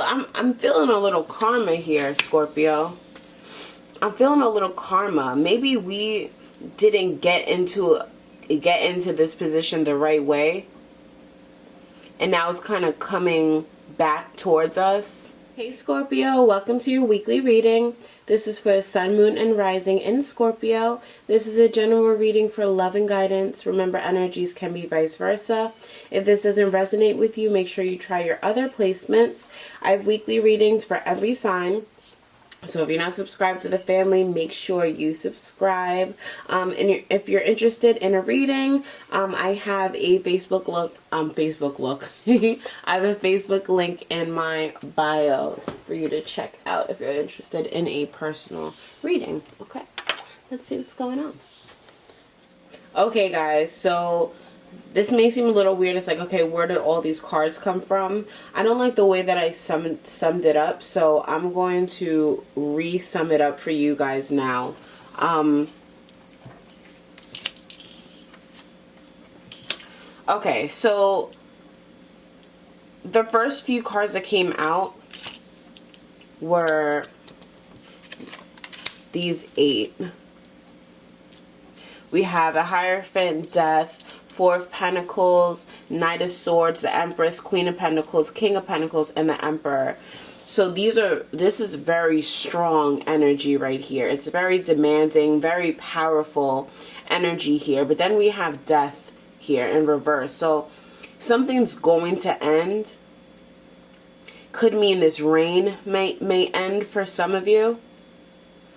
I'm feeling a little karma here, Scorpio. I'm feeling a little karma. Maybe we didn't get into this position the right way, and now it's kind of coming back towards us. Hey Scorpio, welcome to your weekly reading. This is for Sun, Moon, and Rising in Scorpio. This is a general reading for love and guidance. Remember, energies can be vice versa. If this doesn't resonate with you, make sure you try your other placements. I have weekly readings for every sign. So if you're not subscribed to the family, make sure you subscribe. And if you're interested in a reading, I have a Facebook look. I have a Facebook link in my bios for you to check out if you're interested in a personal reading. Okay, let's see what's going on. Okay, guys, so this may seem a little weird. It's like, okay, where did all these cards come from? I don't like the way that I summed it up, so I'm going to re-sum it up for you guys now. Okay, so the first few cards that came out were these 8. We have the Hierophant, Death, Four of Pentacles, Knight of Swords, the Empress, Queen of Pentacles, King of Pentacles, and the Emperor. So this is very strong energy right here. It's very demanding, very powerful energy here. But then we have Death here in reverse. So something's going to end. Could mean this reign may end for some of you.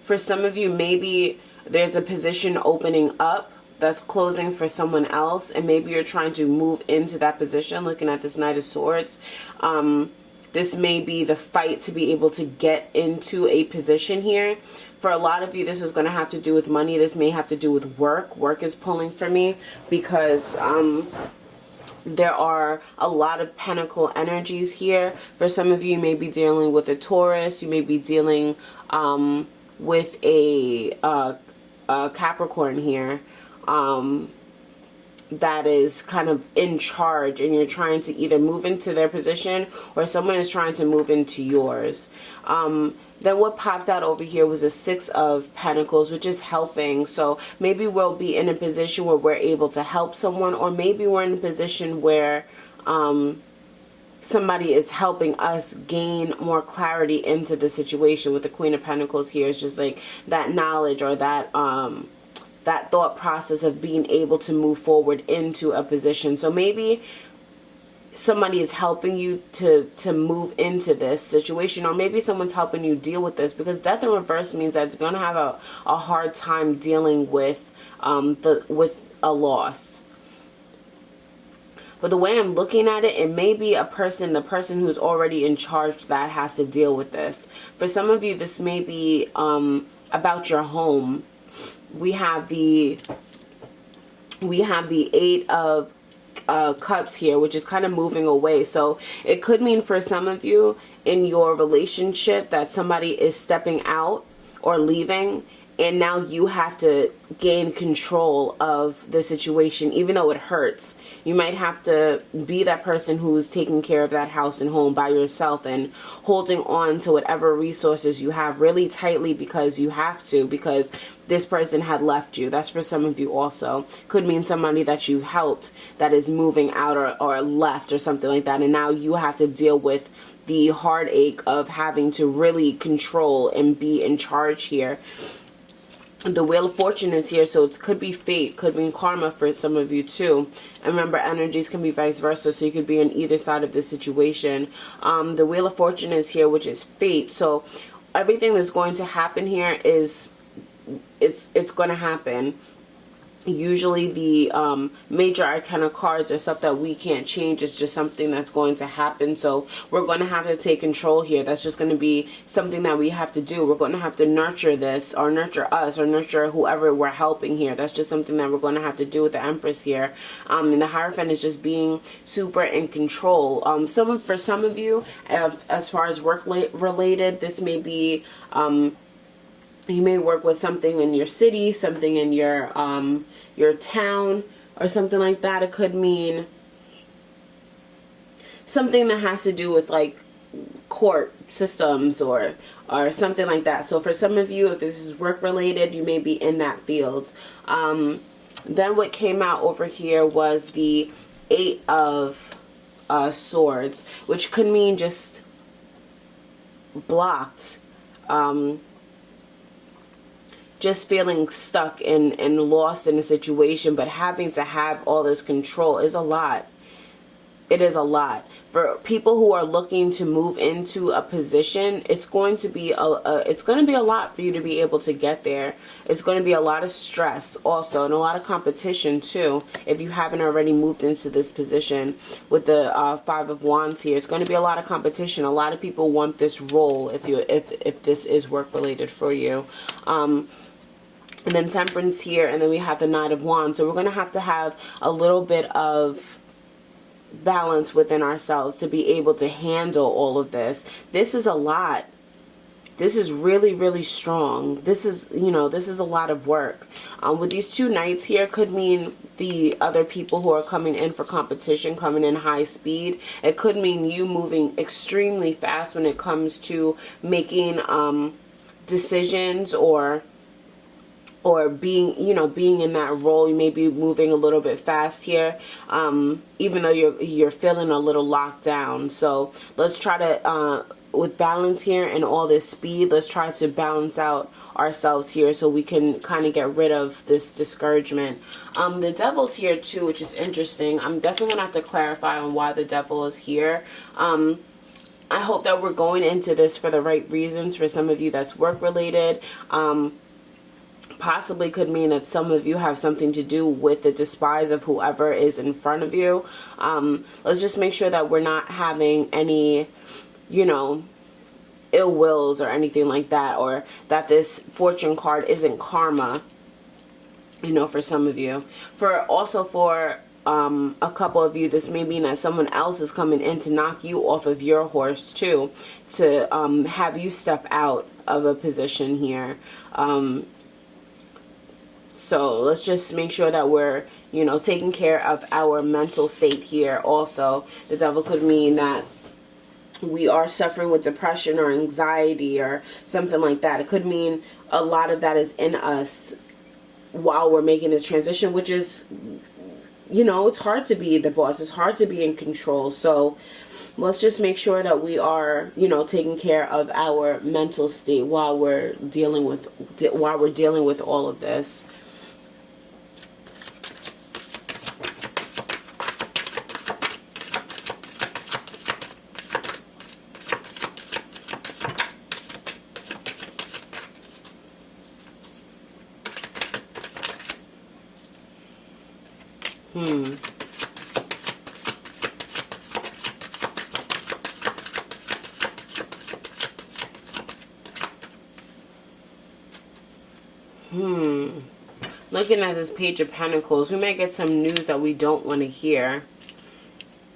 For some of you, maybe there's a position opening up that's closing for someone else, and maybe you're trying to move into that position. Looking at this Knight of Swords, this may be the fight to be able to get into a position here. For a lot of you, this is going to have to do with money. This may have to do with work. Work is pulling for me because there are a lot of pentacle energies here. For some of you, you may be dealing with a Taurus. You may be dealing with a Capricorn here. That is kind of in charge, and you're trying to either move into their position or someone is trying to move into yours. Then what popped out over here was a 6 of Pentacles, which is helping. So maybe we'll be in a position where we're able to help someone, or maybe we're in a position where somebody is helping us gain more clarity into the situation. With the Queen of Pentacles here, it's just like that knowledge, or that that thought process of being able to move forward into a position. So maybe somebody is helping you to move into this situation, or maybe someone's helping you deal with this, because Death in reverse means that you're going to have a hard time dealing with with a loss. But the way I'm looking at it, it may be the person who's already in charge that has to deal with this. For some of you, this may be about your home. We have the 8 of Cups here, which is kind of moving away. So it could mean for some of you in your relationship that somebody is stepping out or leaving, and now you have to gain control of the situation, even though it hurts. You might have to be that person who's taking care of that house and home by yourself and holding on to whatever resources you have really tightly because you have to, because this person had left you. That's for some of you also. Could mean somebody that you helped that is moving out or left or something like that, and now you have to deal with the heartache of having to really control and be in charge here. The Wheel of Fortune is here, so it could be fate, could be karma for some of you too. And remember, energies can be vice versa, so you could be on either side of this situation. The Wheel of Fortune is here, which is fate. So everything that's going to happen here is it's going to happen. Usually the major arcana cards are stuff that we can't change. It's just something that's going to happen. So we're going to have to take control here. That's just going to be something that we have to do. We're going to have to nurture this, or nurture us, or nurture whoever we're helping here. That's just something that we're going to have to do with the Empress here. And the Hierophant is just being super in control. For some of you, as far as work related, this may be you may work with something in your city, something in your town, or something like that. It could mean something that has to do with like court systems or something like that. So for some of you, if this is work related, you may be in that field. Then what came out over here was the 8 of Swords, which could mean just blocked, just feeling stuck and lost in a situation, but having to have all this control is a lot. It is a lot. For people who are looking to move into a position, it's going to be a lot for you to be able to get there. It's going to be a lot of stress also, and a lot of competition too. If you haven't already moved into this position with the 5 of Wands here, it's going to be a lot of competition. A lot of people want this role if this is work related for you. And then Temperance here, and then we have the Knight of Wands. So we're going to have a little bit of balance within ourselves to be able to handle all of this. This is a lot. This is really, really strong. This is, this is a lot of work. With these 2 knights here, could mean the other people who are coming in for competition, coming in high speed. It could mean you moving extremely fast when it comes to making decisions or being, being in that role. You may be moving a little bit fast here, even though you're feeling a little locked down. So let's try to, with balance here and all this speed, let's try to balance out ourselves here so we can kind of get rid of this discouragement. The Devil's here too, which is interesting. I'm definitely going to have to clarify on why the Devil is here. I hope that we're going into this for the right reasons. For some of you, that's work related. Possibly could mean that some of you have something to do with the despise of whoever is in front of you. Let's just make sure that we're not having any, ill wills or anything like that, or that this Fortune card isn't karma, for some of you. For a couple of you, this may mean that someone else is coming in to knock you off of your horse too, to have you step out of a position here. So let's just make sure that we're, taking care of our mental state here also. The Devil could mean that we are suffering with depression or anxiety or something like that. It could mean a lot of that is in us while we're making this transition, which is, it's hard to be the boss. It's hard to be in control. So let's just make sure that we are, taking care of our mental state while we're dealing with all of this. Looking at this Page of Pentacles, we might get some news that we don't want to hear.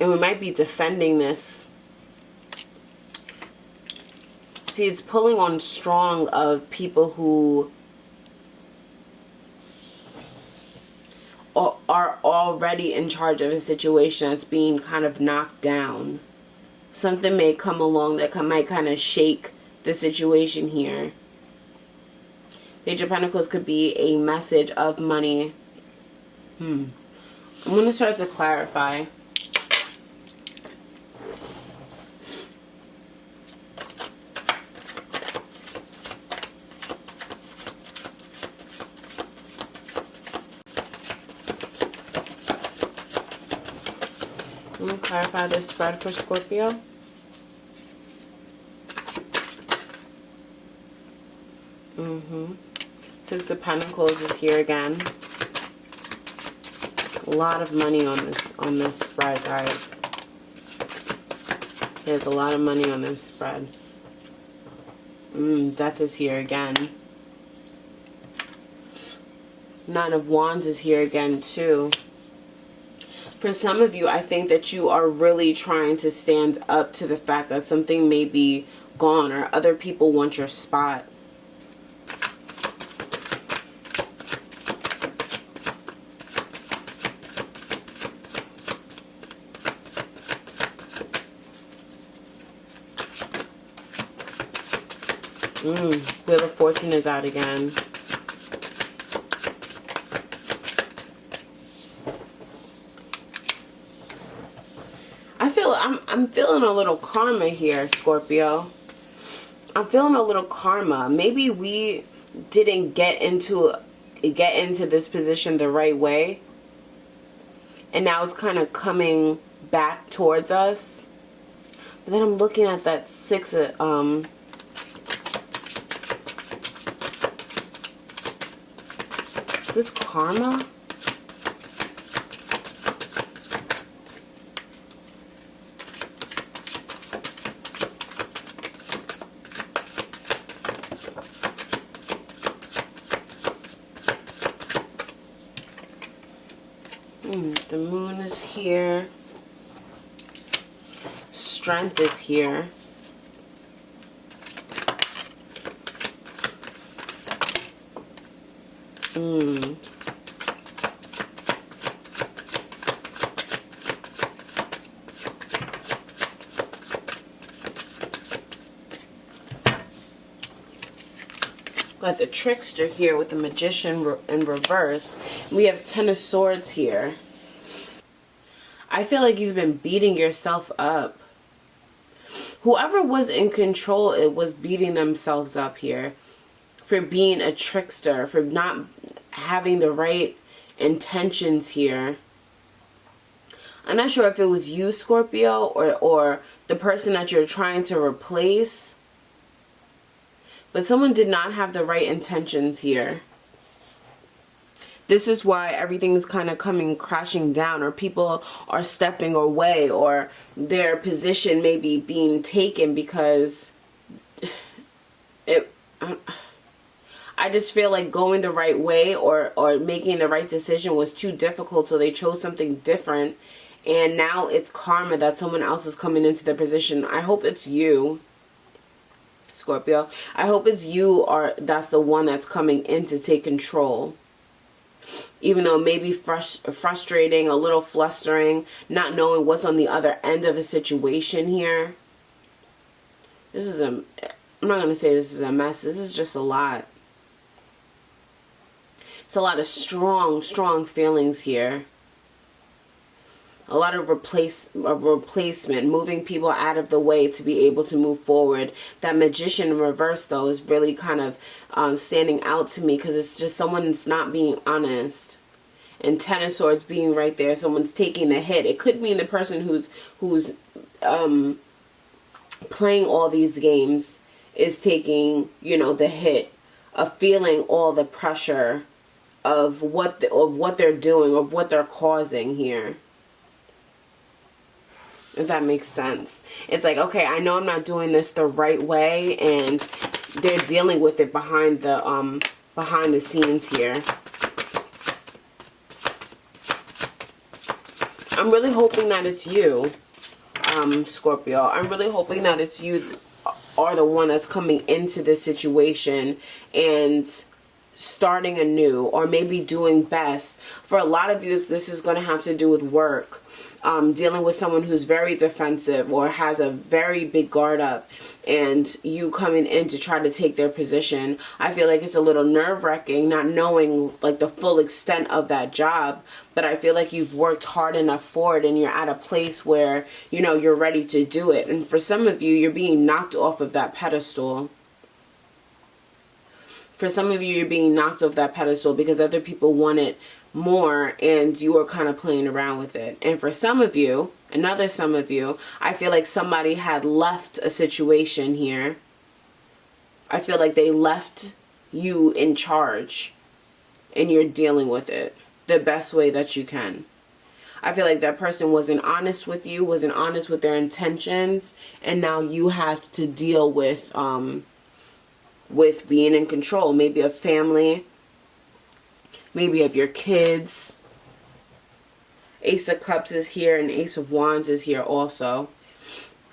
And we might be defending this. See, it's pulling on strong of people who are already in charge of a situation that's being kind of knocked down. Something may come along that might kind of shake the situation here. Page of Pentacles could be a message of money. I'm going to start to clarify. I'm going to clarify this spread for Scorpio. Six of Pentacles is here again. A lot of money on this spread, guys. There's a lot of money on this spread. Death is here again. Nine of Wands is here again too. For some of you, I think that you are really trying to stand up to the fact that something may be gone or other people want your spot. Wheel of Fortune is out again. I'm feeling a little karma here, Scorpio. I'm feeling a little karma. Maybe we didn't get into this position the right way, and now it's kind of coming back towards us. But then I'm looking at that six of is this karma? The moon is here. Strength is here. Got the Trickster here with the Magician in reverse. We have Ten of Swords here. I feel like you've been beating yourself up. Whoever was in control, it was beating themselves up here for being a trickster, for not having the right intentions here. I'm not sure if it was you, Scorpio, or the person that you're trying to replace. But someone did not have the right intentions here. This is why everything is kind of coming crashing down, or people are stepping away, or their position may be being taken because I just feel like going the right way or making the right decision was too difficult, so they chose something different. And now it's karma that someone else is coming into their position. I hope it's you, Scorpio. I hope it's you, or that's the one that's coming in to take control. Even though it may be frustrating, a little flustering, not knowing what's on the other end of a situation here. This is I'm not going to say this is a mess. This is just a lot. It's a lot of strong feelings here. A lot of replacement, moving people out of the way to be able to move forward. That Magician in reverse, though, is really kind of standing out to me, because it's just someone's not being honest. And Ten of Swords being right there, someone's taking the hit. It could mean the person who's playing all these games is taking, you know, the hit of feeling all the pressure of what they're doing, of what they're causing here. If that makes sense. It's like, okay, I know I'm not doing this the right way, and they're dealing with it behind the scenes here. I'm really hoping that it's you, Scorpio. I'm really hoping that it's you are the one that's coming into this situation and starting anew, or maybe doing best. For a lot of you, this is going to have to do with work. Dealing with someone who's very defensive or has a very big guard up, and you coming in to try to take their position. I feel like it's a little nerve-wracking, not knowing like the full extent of that job, but I feel like you've worked hard enough for it, and you're at a place where, you know, you're ready to do it. And for some of you, you're being knocked off of that pedestal. For some of you, you're being knocked off that pedestal because other people want it more, and you are kind of playing around with it. And for some of you, some of you, I feel like somebody had left a situation here. I feel like they left you in charge, and you're dealing with it the best way that you can. I feel like that person wasn't honest with you, wasn't honest with their intentions, and now you have to deal with being in control, maybe of family, maybe of your kids. Ace of Cups is here, and Ace of Wands is here also.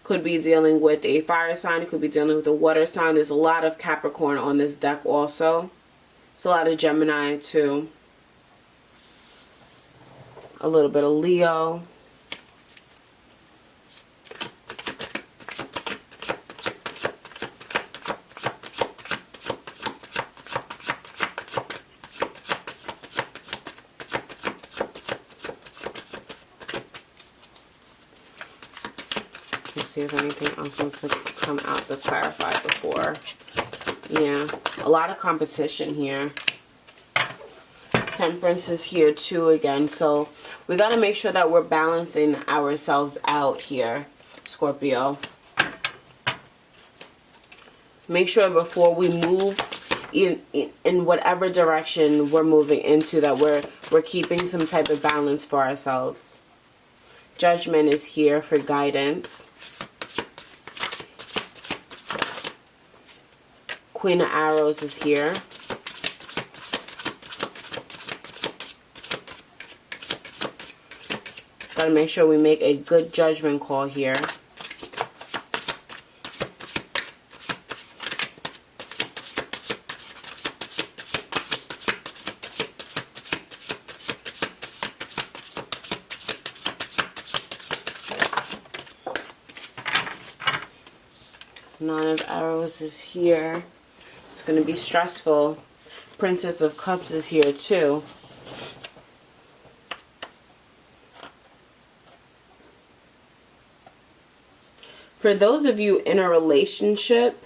Could be dealing with a fire sign, could be dealing with a water sign. There's a lot of Capricorn on this deck also. It's a lot of Gemini too. A little bit of Leo. see if anything else wants to come out to clarify before. Yeah, a lot of competition here. Temperance is here too again. So we got to make sure that we're balancing ourselves out here, Scorpio. Make sure before we move in whatever direction we're moving into that we're keeping some type of balance for ourselves. Judgment is here for guidance. Queen of Arrows is here. Got to make sure we make a good judgment call here. Nine of Arrows is here. It's going to be stressful. Princess of Cups is here too. For those of you in a relationship,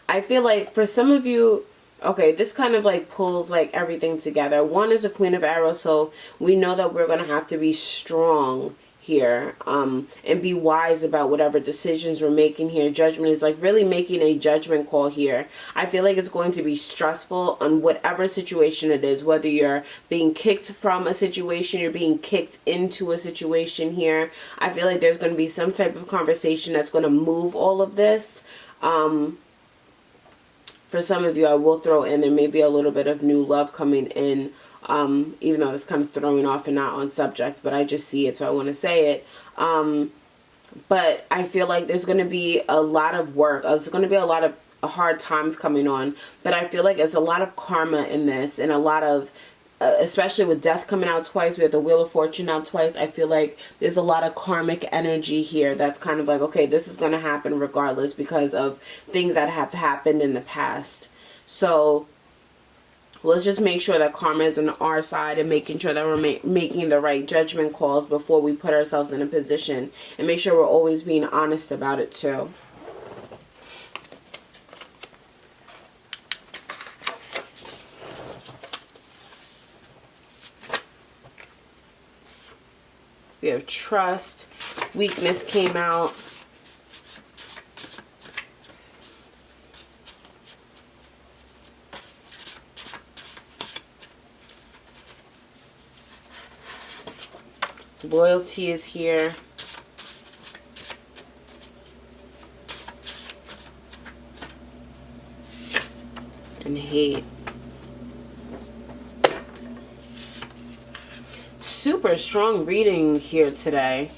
I feel like for some of you, okay, this kind of like pulls like everything together. One is a Queen of Arrows, so we know that we're going to have to be strong here, and be wise about whatever decisions we're making here. Judgment is like really making a judgment call here. I feel like it's going to be stressful on whatever situation it is, whether you're being kicked from a situation, you're being kicked into a situation here. I feel like there's going to be some type of conversation that's going to move all of this. For some of you, I will throw in there may be a little bit of new love coming in. Even though it's kind of throwing off and not on subject, but I just see it, so I want to say it. But I feel like there's going to be a lot of work. There's going to be a lot of hard times coming on, but I feel like there's a lot of karma in this, and a lot of, especially with death coming out twice, we have the Wheel of Fortune out twice. I feel like there's a lot of karmic energy here that's kind of like, okay, this is going to happen regardless because of things that have happened in the past. So let's just make sure that karma is on our side and making sure that we're making the right judgment calls before we put ourselves in a position, and make sure we're always being honest about it too. We have trust. Weakness came out. Loyalty is here. And hate. Super strong reading here today.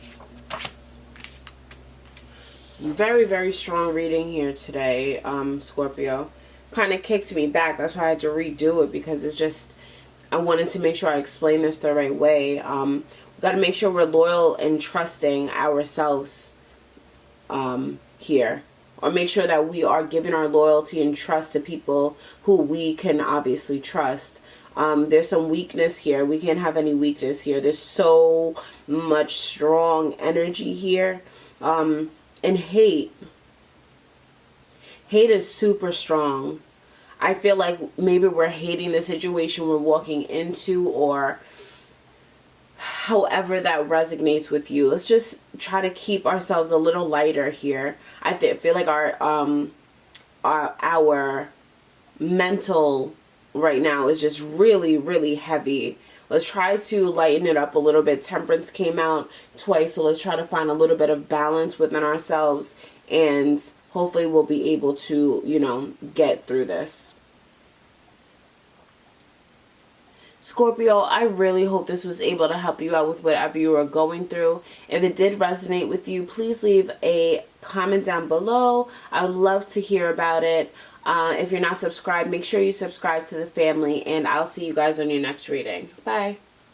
Very, very strong reading here today, Scorpio. Kind of kicked me back. That's why I had to redo it, because it's just, I wanted to make sure I explain this the right way. Got to make sure we're loyal and trusting ourselves here, or make sure that we are giving our loyalty and trust to people who we can obviously trust. There's some weakness here. We can't have any weakness here. There's so much strong energy here. And hate is super strong. I feel like maybe we're hating the situation we're walking into, or however that resonates with you. Let's just try to keep ourselves a little lighter here. I feel like our mental right now is just really, really heavy. Let's try to lighten it up a little bit. Temperance came out twice, so let's try to find a little bit of balance within ourselves, and hopefully we'll be able to, you know, get through this. Scorpio, I really hope this was able to help you out with whatever you are going through. If it did resonate with you, please leave a comment down below. I would love to hear about it. If you're not subscribed, make sure you subscribe to the family, and I'll see you guys on your next reading. Bye.